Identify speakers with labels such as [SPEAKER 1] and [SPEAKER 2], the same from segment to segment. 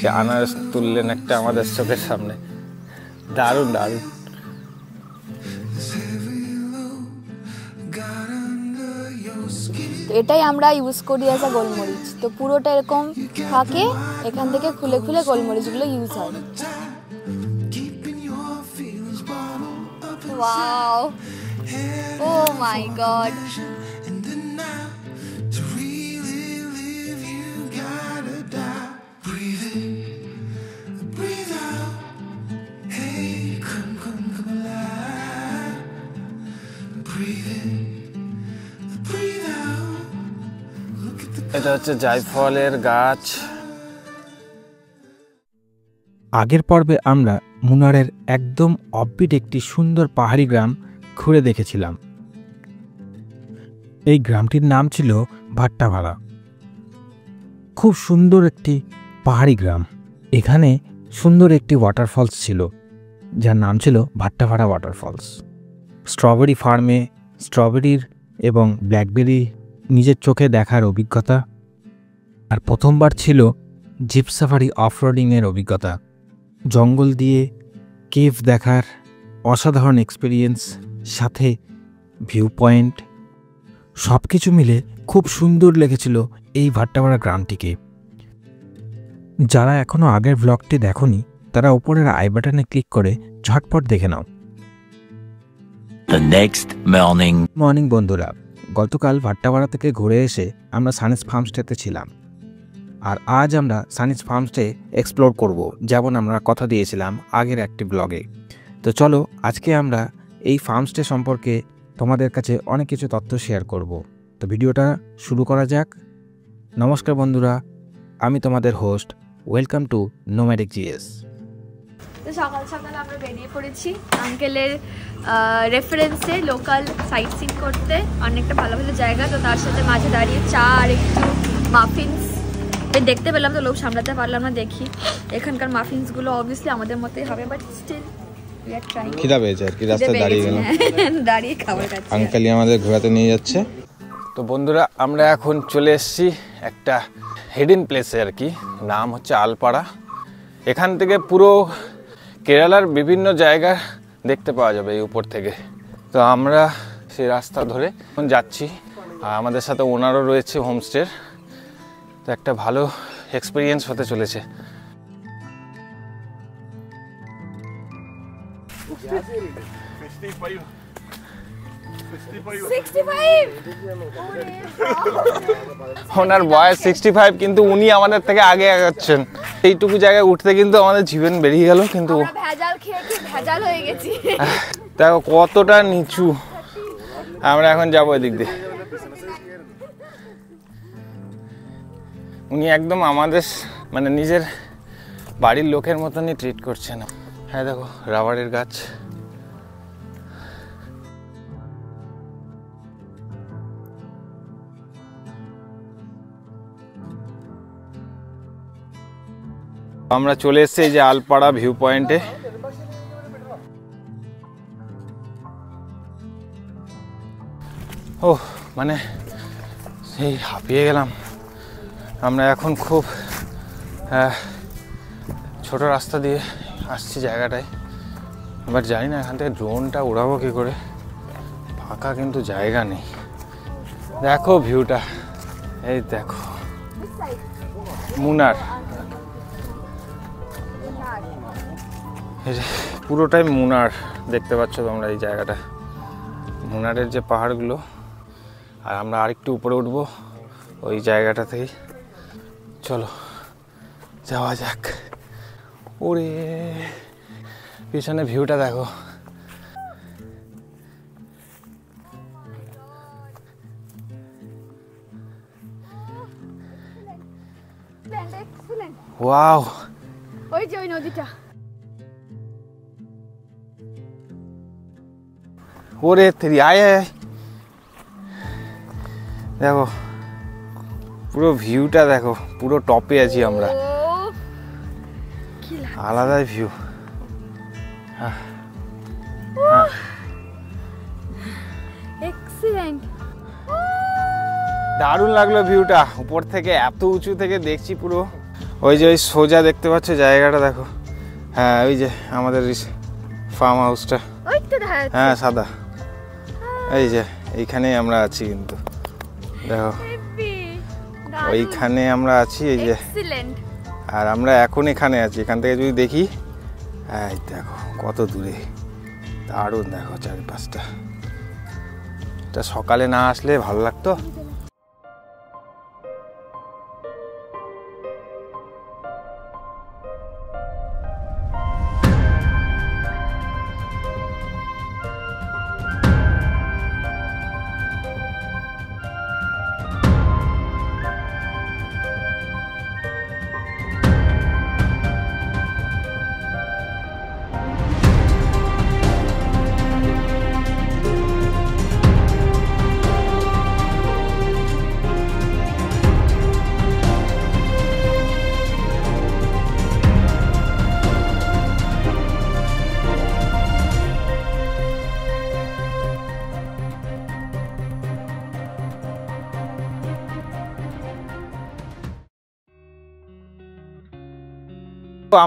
[SPEAKER 1] সে আনারস তুললেন একটা আমাদের চোখের সামনে, দারুণ দারুণ।
[SPEAKER 2] এটাই আমরা ইউজ করি অ্যাজ আ গোলমরিচ, তো পুরোটা এরকম থাকে, এখান থেকে খুলে খুলে গোলমরিচগুলো ইউজ হয়। ওয়াও, ও মাই গড,
[SPEAKER 1] এটা হচ্ছে জায়ফলের গাছ।
[SPEAKER 3] আগের পর্বে আমরা মুনারের একদম অফবিট একটি সুন্দর পাহাড়ি গ্রাম ঘুরে দেখেছিলাম। এই গ্রামটির নাম ছিল ভাট্টাভাড়া। খুব সুন্দর একটি পাহাড়ি গ্রাম। এখানে সুন্দর একটি ওয়াটারফলস ছিল, যার নাম ছিল ভাট্টাভাড়া ওয়াটারফলস। স্ট্রবেরি ফার্মে স্ট্রবেরির এবং ব্ল্যাকবেরি নিজের চোখে দেখার অভিজ্ঞতা, আর প্রথমবার ছিল জিপ সাফারি অফরোডিংয়ের অভিজ্ঞতা। জঙ্গল দিয়ে কেভ দেখার অসাধারণ এক্সপিরিয়েন্স, সাথে ভিউ পয়েন্ট, সব কিছু মিলে খুব সুন্দর লেগেছিল এই ভাট্টাভাড়া গ্রামটিকে। যারা এখনও আগের ব্লগটি দেখোনি তারা উপরের আই বাটনে ক্লিক করে ঝটপট দেখে নাও। মর্নিং বন্ধুরা, গতকাল ভাট্টাভাড়া থেকে ঘুরে এসে আমরা সানিস ফার্মস্টেতে ছিলাম, আর আজ আমরা সানিস ফার্মস্টে এক্সপ্লোর করব, যেমন আমরা কথা দিয়েছিলাম আগের একটি ব্লগে। তো চলো আজকে আমরা এই ফার্মস্টে সম্পর্কে তোমাদের কাছে অনেক কিছু তথ্য শেয়ার করব। তো ভিডিওটা শুরু করা যাক। নমস্কার বন্ধুরা, আমি তোমাদের host, welcome to nomadic GS.
[SPEAKER 2] তো সকাল সকাল আমরা বেরিয়ে পড়েছি আঙ্কেলের রেফারেন্সে লোকাল সাইট সিন করতে, অনেকটা ভালো ভালো জায়গা। তো তার সাথে মাঝে দাঁড়িয়ে চা আর একটু মাফিনস দেখতে পেলাম, তো লোক সামলাতে পারলাম না। দেখি এখানকার মাফিনসগুলো অবভিয়াসলি আমাদের মতোই হবে, but still we are trying.
[SPEAKER 1] খিদা পেয়েছে আর কি, রাস্তায় দাঁড়িয়ে গেলাম,
[SPEAKER 2] দাঁড়িয়ে খাবার খাচ্ছি।
[SPEAKER 1] আঙ্কেলই আমাদের ঘোরাতে নিয়ে যাচ্ছে। তো বন্ধুরা, আমরা এখন চলে এসেছি একটা হিডেন প্লেসে আর কি, নাম হচ্ছে আলপাড়া। এখান থেকে পুরো কেরালার বিভিন্ন জায়গা দেখতে পাওয়া যাবে এই উপর থেকে। তো আমরা সেই রাস্তা ধরে এখন যাচ্ছি, আর আমাদের সাথে ওনারও রয়েছে হোমস্টের। তো একটা ভালো এক্সপিরিয়েন্স হতে চলেছে। ওনার বয়স 65, কিন্তু উনি আমাদের থেকে আগে আগাচ্ছেন। এইটুকু জায়গায় উঠতে কিন্তু আমাদের জীবন বেরিয়ে গেল, কিন্তু
[SPEAKER 2] ভেজাল খেয়ে ভেজাল হয়ে গেছি।
[SPEAKER 1] দেখো কতটা নিচু। আমরা এখন যাবো এদিক দিয়ে। উনি একদম আমাদের মানে নিজের বাড়ির লোকের মতনই ট্রিট করছেন। হ্যাঁ দেখো রাবারের গাছ। আমরা চলে এসেছি এই যে আলপাড়া ভিউ পয়েন্টে। ও মানে সেই হাঁপিয়ে গেলাম আমরা। এখন খুব ছোট রাস্তা দিয়ে আসছি জায়গাটায়। এবার জানি না এখান থেকে ড্রোনটা উড়াবো কী করে, ফাঁকা কিন্তু জায়গা নেই। দেখো ভিউটা, এই দেখো মুনার, পুরোটাই মুনার দেখতে পাচ্ছ তোমরা এই জায়গাটা। মুনারের যে পাহাড়গুলো, আর আমরা আরেকটু উপরে উঠবো ওই জায়গাটা থেকে। চলো যাওয়া যাক। ওরে পিছনে ভিউটা দেখো। ওয়াও,
[SPEAKER 2] ওই যে ওই নদীটা।
[SPEAKER 1] ওরে তেরি, আয় আয় দেখো পুরো ভিউটা দেখো, পুরো টপে আছি আমরা, আলাদাই ভিউ।
[SPEAKER 2] এক্সিলেন্ট,
[SPEAKER 1] দারুণ লাগলো ভিউটা। উপর থেকে এত উঁচু থেকে দেখছি পুরো ওই যে ওই সোজা দেখতে পাচ্ছ জায়গাটা দেখো, হ্যাঁ ওই যে আমাদের ফার্ম হাউসটা, হ্যাঁ সাদা, এই যে এইখানেই আমরা আছি কিন্তু দেখো, ওইখানে আমরা আছি এই যে, আর আমরা এখন এখানে আছি। এখান থেকে যদি দেখি, এই দেখো কত দূরে, দারুণ দেখো চারপাশটা। এটা সকালে না আসলে ভালো লাগতো।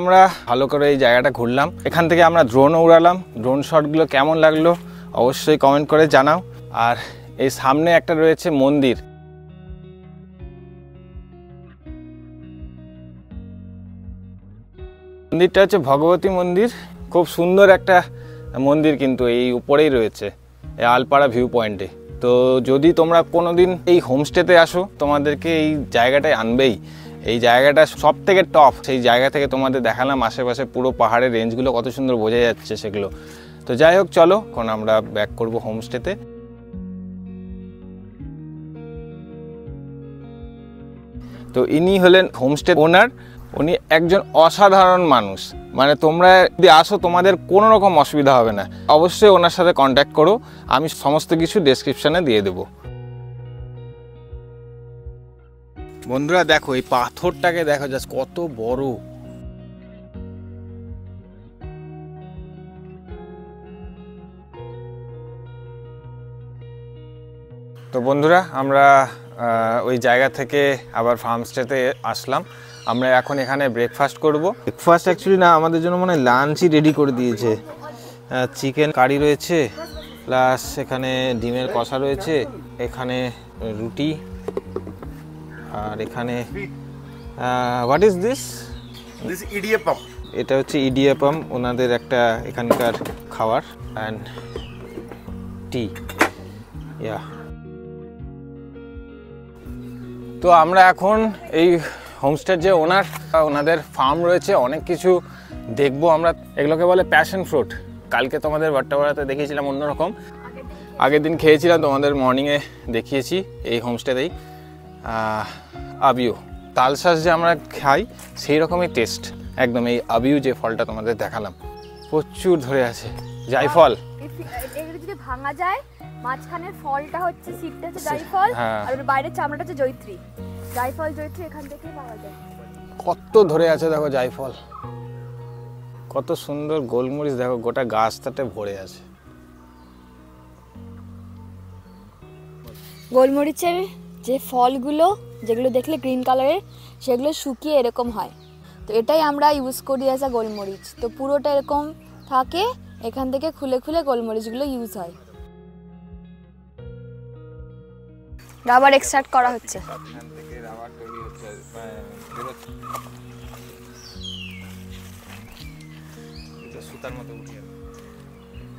[SPEAKER 1] আমরা ভালো করে এই জায়গাটা ঘুরলাম, এখান থেকে আমরা ড্রোনও উড়ালাম। ড্রোন শটগুলো কেমন লাগলো অবশ্যই কমেন্ট করে জানাও। আর এই সামনে একটা রয়েছে মন্দির, মন্দিরটা হচ্ছে ভগবতী মন্দির, খুব সুন্দর একটা মন্দির, কিন্তু এই উপরেই রয়েছে এই আলপাড়া ভিউ পয়েন্টে। তো যদি তোমরা কোনোদিন এই হোমস্টেতে আসো, তোমাদেরকে এই জায়গাটায় আনবেই। এই জায়গাটা সব থেকে টপ, সেই জায়গা থেকে তোমাদের দেখালাম আশেপাশে পুরো পাহাড়ের রেঞ্জগুলো কত সুন্দর বোঝা যাচ্ছে সেগুলো। তো যাই হোক, চলো এখন আমরা ব্যাক করব হোমস্টেতে। তো ইনি হলেন হোমস্টে ওনার, উনি একজন অসাধারণ মানুষ। মানে তোমরা যদি আসো তোমাদের কোনো রকম অসুবিধা হবে না, অবশ্যই ওনার সাথে কন্ট্যাক্ট করো, আমি সমস্ত কিছু ডেসক্রিপশানে দিয়ে দেবো। বন্ধুরা দেখো এই পাথরটাকে দেখো, জাস্ট কত বড়। তো বন্ধুরা আমরা ওই জায়গা থেকে আবার ফার্মস্টেতে আসলাম। আমরা এখন এখানে ব্রেকফাস্ট করব। ব্রেকফাস্ট অ্যাকচুয়ালি না, আমাদের জন্য মানে লাঞ্চই রেডি করে দিয়েছে। চিকেন কারি রয়েছে, প্লাস এখানে ডিমের কষা রয়েছে, এখানে রুটি, আর এখানে হোয়াট ইজ দিস?
[SPEAKER 4] দিস ইডিয়াপাম।
[SPEAKER 1] এটা হচ্ছে ইডিয়াপাম, ওনাদের একটা এখানকার খাবার, অ্যান্ড টি। ইয়া, তো আমরা এখন এই হোমস্টের যে ওনাদের ফার্ম রয়েছে, অনেক কিছু দেখবো আমরা। এগুলোকে বলে প্যাশন ফ্রুট। কালকে তোমাদের ভাট্টাপাড়াতে দেখিয়েছিলাম অন্যরকম, আগের দিন খেয়েছিলাম, তোমাদের মর্নিংয়ে দেখিয়েছি এই হোমস্টেতেই। আবিউ তালশাঁস যে আমরা খাই সেই রকমই টেস্ট একদম। এই আবিউ যে ফলটা তোমাদের দেখালাম, প্রচুর ধরে আছে জায়ফল।
[SPEAKER 2] এগুলো যদি ভাঙা যায়, মাঝখানের ফলটা হচ্ছে, সিডটা হচ্ছে জায়ফল, আর বাইরের চামড়াটা হচ্ছে জয়ত্রী। জায়ফল জয়ত্রী এখান থেকেই পাওয়া যায়।
[SPEAKER 1] কত ধরে আছে দেখো জায়ফল, কত সুন্দর। গোলমরিচ দেখো, গোটা গাছটাতে ভরে আছে।
[SPEAKER 2] গোলমরিচের যে ফলগুলো, যেগুলো দেখলে গ্রিন কালারের, সেগুলো শুকিয়ে এরকম হয়। তো এটাই আমরা ইউজ করি অ্যাজ আ গোলমরিচ। তো পুরোটা এরকম থাকে, এখান থেকে খুলে খুলে গোলমরিচগুলো ইউজ হয়। রাবার এক্সট্রাক্ট করা হচ্ছে।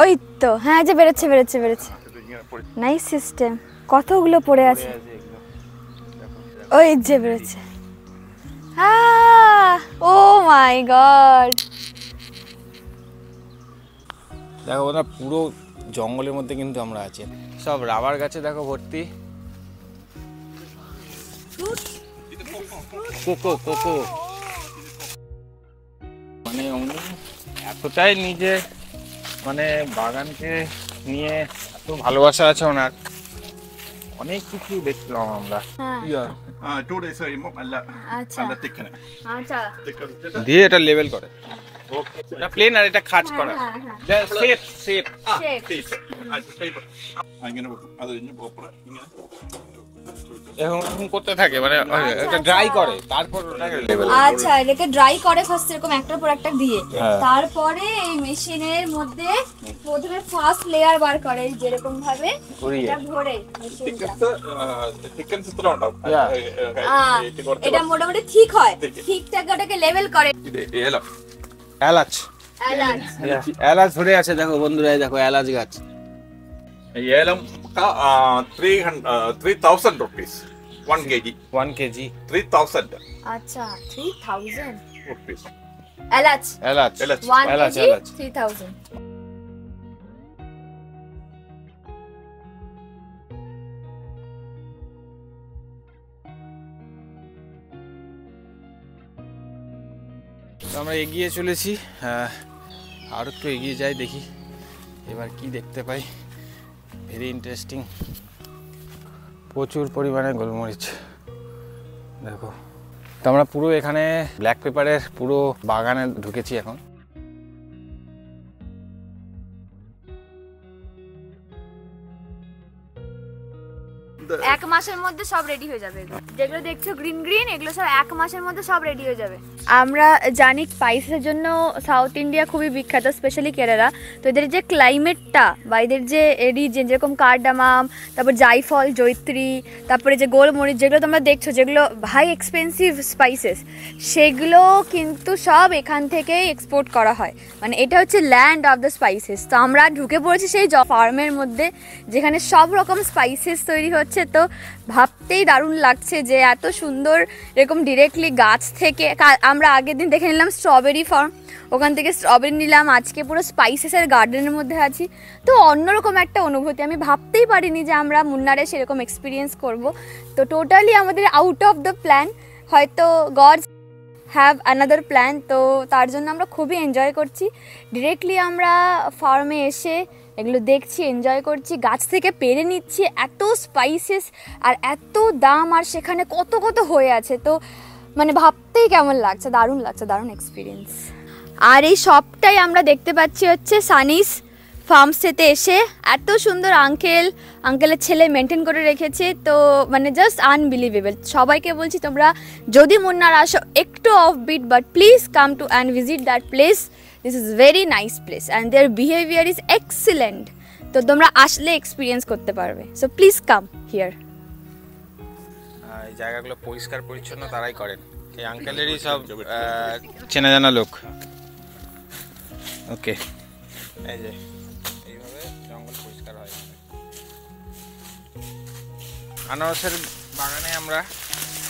[SPEAKER 2] ওই তো, হ্যাঁ যে বেরোচ্ছে বেরোচ্ছে বেরোচ্ছে। নাইস সিস্টেম, কতগুলো পড়ে আছে। ওই যে বেরোচ্ছে। ও মাই গড,
[SPEAKER 1] দেখো ওরা পুরো জঙ্গলের মধ্যে কিন্তু আমরা আছি। সব রাবার গাছে দেখো ভর্তি। কোকো কোকো, মানে উনি এতটাই নিজে মানে বাগানকে নিয়ে এত ভালোবাসা আছে ওনার। অনেক কিছু দেখলাম আমরা। দিয়ে এটা লেভেল করে, এটা প্লেন আর এটা খাঁজ করা, শেপ শেপ। এরকম করতে থাকে, মানে এটা ড্রাই করে, তারপর ওটাকে লেভেল।
[SPEAKER 2] আচ্ছা, এটাকে ড্রাই করে ফার্স্ট এরকম একটার পর একটা দিয়ে,
[SPEAKER 1] হ্যাঁ।
[SPEAKER 2] তারপরে এই মেশিনের মধ্যে প্রথমে ফার্স্ট লেয়ার বার করে যেরকম ভাবে এটা ভরে মেশিনটা। এটা মোটামুটি ঠিক হয়, ঠিকঠাক ওটাকে লেভেল করে।
[SPEAKER 1] এলাচ,
[SPEAKER 2] এলাচ
[SPEAKER 1] এলাচ ধরে আছে দেখো বন্ধুরা, এই দেখো এলাচ গাছ।
[SPEAKER 4] Yelam ka 3,000 rupees. 1 kg.
[SPEAKER 1] 1 KG
[SPEAKER 4] 3,000
[SPEAKER 2] আচ্ছা 3000
[SPEAKER 4] rupees.
[SPEAKER 2] এলাচ,
[SPEAKER 1] এলাচ,
[SPEAKER 4] এলাচ।
[SPEAKER 2] 1
[SPEAKER 1] এলাচ,
[SPEAKER 2] কেজি
[SPEAKER 1] এলাচ।
[SPEAKER 2] 3000।
[SPEAKER 1] তো আমরা এগিয়ে চলেছি, আর একটু এগিয়ে যাই, দেখি এবার কি দেখতে পাই। ভেরি ইন্টারেস্টিং, প্রচুর পরিমাণে গোলমরিচ দেখো। তো আমরা পুরো এখানে ব্ল্যাক পেপারের পুরো বাগানে ঢুকেছি এখন।
[SPEAKER 2] এক মাসের মধ্যে সব রেডি হয়ে যাবে। যেগুলো দেখছো গ্রিন গ্রিন, এগুলো সব এক মাসের মধ্যে সব রেডি হয়ে যাবে। আমরা জানি স্পাইসের জন্য সাউথ ইন্ডিয়া খুবই বিখ্যাত, স্পেশালি কেরালা। তো এদের যে ক্লাইমেটটা বা এদের যে রিজন, যেরকম কার্ডামাম, তারপর জায়ফল, জয়ত্রী, তারপরে যে গোলমরিচ, যেগুলো তোমরা দেখছো যেগুলো হাই এক্সপেন্সিভ স্পাইসেস, সেগুলো কিন্তু সব এখান থেকেই এক্সপোর্ট করা হয়। মানে এটা হচ্ছে ল্যান্ড অফ দ্য স্পাইসেস। তো আমরা ঢুকে পড়েছি সেই ফার্মের মধ্যে, যেখানে সব রকম স্পাইসেস তৈরি হচ্ছে। তো ভাবতেই দারুণ লাগছে যে এত সুন্দর এরকম ডিরেক্টলি গাছ থেকে। আমরা আগের দিন দেখে নিলাম স্ট্রবেরি ফার্ম, ওখান থেকে স্ট্রবেরি নিলাম, আজকে পুরো স্পাইসেসের গার্ডেনের মধ্যে আছি। তো অন্যরকম একটা অনুভূতি, আমি ভাবতেই পারিনি যে আমরা মুন্নারে সেরকম এক্সপিরিয়েন্স করব। তো টোটালি আমাদের আউট অফ দ্য প্ল্যান, হয়তো গড হ্যাভ অ্যানাদার প্ল্যান। তো তার জন্য আমরা খুবই এনজয় করছি। ডিরেক্টলি আমরা ফার্মে এসে এগুলো দেখছি, এনজয় করছি, গাছ থেকে পেরে নিচ্ছি। এত স্পাইসেস আর এত দাম, আর সেখানে কত কত হয়ে আছে। তো মানে ভাবতেই কেমন লাগছে, দারুণ লাগছে, দারুণ এক্সপিরিয়েন্স। আর এই সবটাই আমরা দেখতে পাচ্ছি হচ্ছে সানিস ফার্মস্টেতে এসে। এত সুন্দর আঙ্কেলের ছেলে মেনটেন করে রেখেছে। তো মানে জাস্ট আনবিলিভেবল। সবাইকে বলছি তোমরা যদি মুন্নার আসো, একটু off beat, but please come to and visit that place. This is very nice place and their behavior is excellent. তো তোমরা আসলে এক্সপিরিয়েন্স করতে পারবে। So please come here.
[SPEAKER 1] এই জায়গাগুলো পরিষ্কার পরিচ্ছন্ন তারাই করেন, এই আঙ্কেলেরই সব চেনা জানা লোক। ওকে, এই যে এইভাবে জঙ্গল পরিষ্কার হয়। আনারসের বাগানে আমরা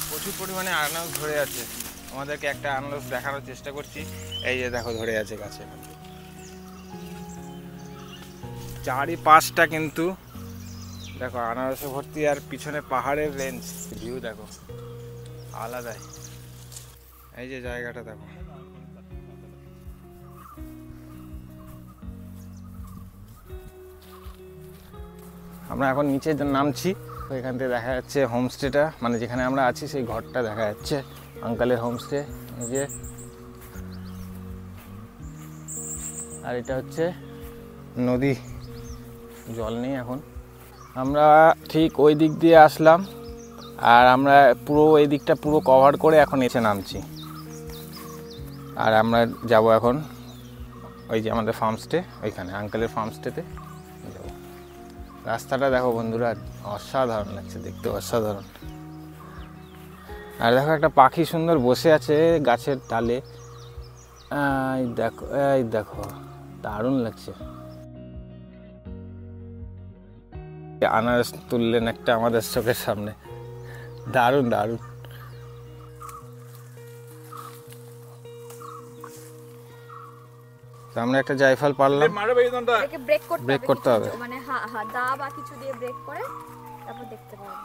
[SPEAKER 1] প্রচুর পরিমাণে আনারস ধরে আছে। আমাদেরকে একটা আনারস দেখানোর চেষ্টা করছি। এই যে দেখো ধরে আছে গাছে, চারিপাশটা কিন্তু দেখো আনারসে ভর্তি। আর পিছনে পাহাড়ের রেঞ্জ, ভিউ দেখো আলাদাই। এই যে জায়গাটা দেখো, আমরা এখন নিচে নামছি। তো এখান থেকে দেখা যাচ্ছে হোমস্টেটা, মানে যেখানে আমরা আছি সেই ঘরটা দেখা যাচ্ছে, আঙ্কালের হোমস্টে। এই যে, আর এটা হচ্ছে নদী, জল নেই এখন। আমরা ঠিক ওই দিক দিয়ে আসলাম, আর আমরা পুরো এই দিকটা পুরো কভার করে এখন এসে নামছি। আর আমরা যাব এখন ওই যে আমাদের ফার্মস্টে, ওইখানে আঙ্কেলের ফার্মস্টেতে যাব। রাস্তাটা দেখো বন্ধুরা, অসাধারণ লাগছে দেখতে, অসাধারণ। আর দেখো একটা পাখি সুন্দর বসে আছে গাছের ডালে, এই দেখো, এই দেখো দারুণ লাগছে। আনারস তুললেন একটা আমাদের চোখের সামনে, দারুণ দারুণ। আমরা একটা জায়ফল পারলাম, ব্রেক করতে হবে,
[SPEAKER 2] মানে হ্যাঁ দা বা কিছু দিয়ে ব্রেক করে তারপর দেখতে পারবে।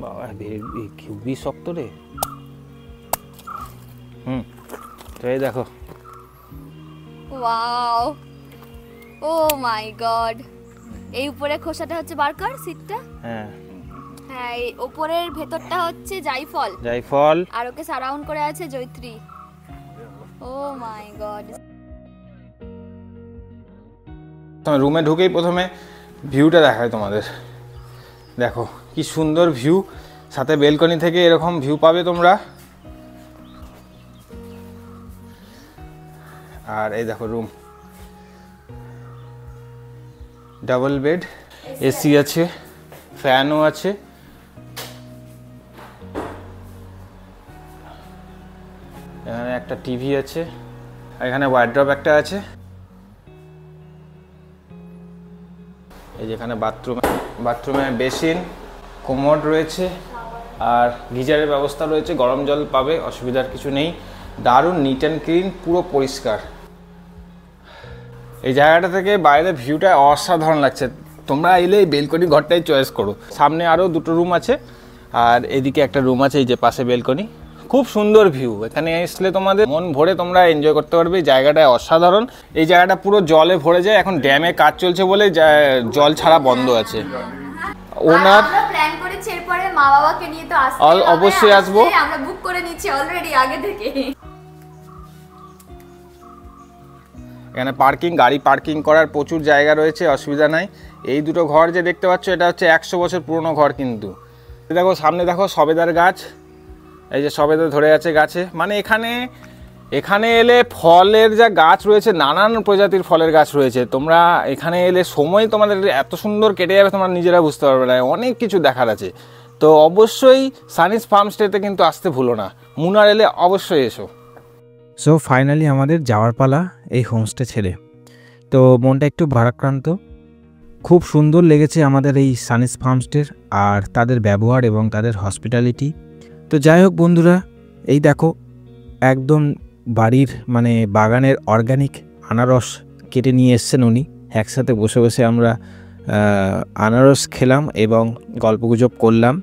[SPEAKER 1] বাবা খুবই শক্ত রে। তো এই দেখো,
[SPEAKER 2] ওয়াও, ও মাই গড। এই উপরে খোসাটা হচ্ছে বার্কার সিডটা,
[SPEAKER 1] হ্যাঁ
[SPEAKER 2] হ্যাঁ, এই উপরের ভেতরটা হচ্ছে জায়ফল,
[SPEAKER 1] জায়ফল,
[SPEAKER 2] আর ওকে সারাউন্ড করে আছে জয়ত্রী। ও মাই গড।
[SPEAKER 1] রুমে ঢুকেই প্রথমে ভিউটা দেখায় তোমাদের। দেখো কি সুন্দর ভিউ, সাথে বেলকনি থেকে এরকম ভিউ পাবে তোমরা। আর এই দেখো রুম, ডাবল বেড, এসি আছে, ফ্যানও আছে। এখানে একটা টিভি আছে, এখানে ওয়ার্ড্রপ একটা আছে। এই যেখানে বাথরুমে বেসিন, কোমোড রয়েছে, আর গিজারের ব্যবস্থা রয়েছে, গরম জল পাবে, অসুবিধার কিছু নেই। দারুণ নিট অ্যান্ড ক্লিন, পুরো পরিষ্কার। এই জায়গাটা থেকে বাইরের ভিউটা অসাধারণ লাগছে। তোমরা এলে এই বেলকনি ঘরটাই চয়েস করো। সামনে আরও দুটো রুম আছে, আর এদিকে একটা রুম আছে, এই যে পাশে বেলকনি। খুব সুন্দর ভিউ, এখানে আসলে তোমাদের মন ভরে তোমরা এনজয় করতে পারবে। জায়গাটা অসাধারণ। এই জায়গাটা পুরো জলে ভরে যায়, এখন ড্যামে কাজ চলছে বলে জল ছাড়া বন্ধ আছে। ওনার
[SPEAKER 2] প্ল্যান করেছি এরপরে মা বাবাকে নিয়ে তো আসতে
[SPEAKER 1] অবশ্যই আসবো,
[SPEAKER 2] আমরা বুক করে নিচ্ছি অলরেডি আগে থেকে।
[SPEAKER 1] এখানে গাড়ি পার্কিং করার প্রচুর জায়গা রয়েছে, অসুবিধা নাই। এই দুটো ঘর যে দেখতে পাচ্ছ, এটা হচ্ছে 100 বছর পুরনো ঘর। কিন্তু দেখো সামনে দেখো সবেদার গাছ, এই যে সবেদা ধরে আছে গাছে। মানে এখানে এলে ফলের যা গাছ রয়েছে, নানান প্রজাতির ফলের গাছ রয়েছে। তোমরা এখানে এলে সময় তোমাদের এত সুন্দর কেটে যাবে, তোমরা নিজেরা বুঝতে পারবে না। অনেক কিছু দেখার আছে। তো অবশ্যই সানিস ফার্ম স্টেতে কিন্তু আসতে ভুলো না। মুনার এলে অবশ্যই এসো।
[SPEAKER 3] সো ফাইনালি আমাদের যাওয়ার পালা এই হোমস্টে ছেড়ে। তো মনটা একটু ভারাক্রান্ত। খুব সুন্দর লেগেছে আমাদের এই সানিস ফার্মস্টের, আর তাদের ব্যবহার এবং তাদের হসপিটালিটি। তো যাই হোক বন্ধুরা, এই দেখো একদম বাড়ির মানে বাগানের অর্গানিক আনারস কেটে নিয়ে এসছেন উনি। একসাথে বসে বসে আমরা আনারস খেলাম এবং গল্পগুজব করলাম।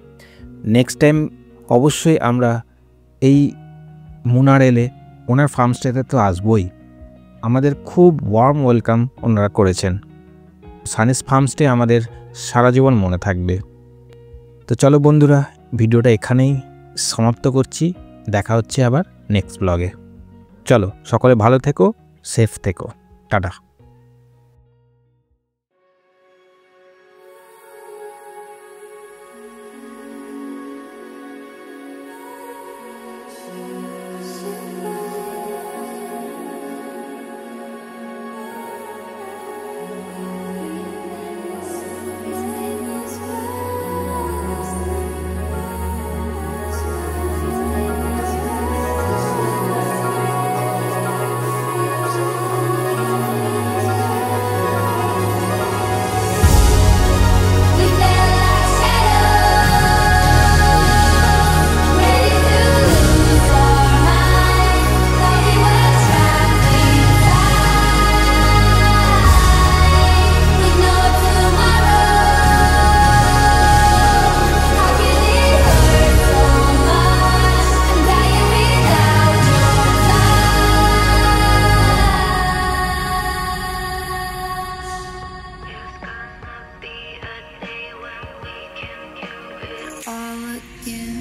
[SPEAKER 3] নেক্সট টাইম অবশ্যই আমরা এই মুনার এলে ওনার ফার্মস্টেতে তো আসবই। আমাদের খুব ওয়ার্ম ওয়েলকাম ওনারা করেছেন। সানিস ফার্মস্টে আমাদের সারা জীবন মনে থাকবে। তো চলো বন্ধুরা, ভিডিওটা এখানেই সমাপ্ত করছি। দেখা হচ্ছে আবার নেক্সট ব্লগে। চলো সকলে ভালো থেকো, সেফ থেকো, টাটা।
[SPEAKER 5] all again.